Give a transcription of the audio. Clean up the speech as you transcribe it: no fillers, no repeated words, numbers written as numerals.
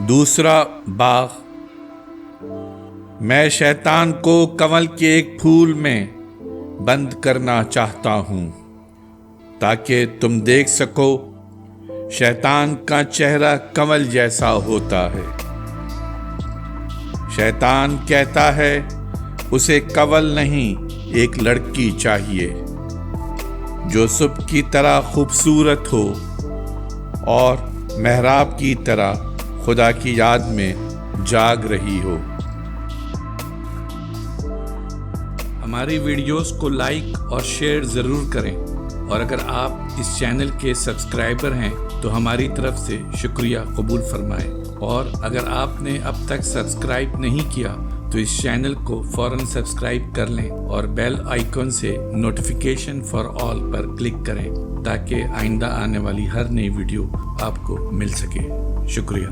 دوسرا باغ۔ میں شیطان کو کنول کے ایک پھول میں بند کرنا چاہتا ہوں تاکہ تم دیکھ سکو شیطان کا چہرہ کنول جیسا ہوتا ہے۔ شیطان کہتا ہے اسے کنول نہیں ایک لڑکی چاہیے جو صبح کی طرح خوبصورت ہو اور محراب کی طرح خدا کی یاد میں جاگ رہی ہو۔ ہماری ویڈیوز کو لائک اور شیئر ضرور کریں، اور اگر آپ اس چینل کے سبسکرائبر ہیں تو ہماری طرف سے شکریہ قبول فرمائیں، اور اگر آپ نے اب تک سبسکرائب نہیں کیا تو اس چینل کو فوراً سبسکرائب کر لیں اور بیل آئیکن سے notification for all per click کریں تاکہ آئندہ آنے والی ہر نئی ویڈیو آپ کو مل سکے۔ شکریہ۔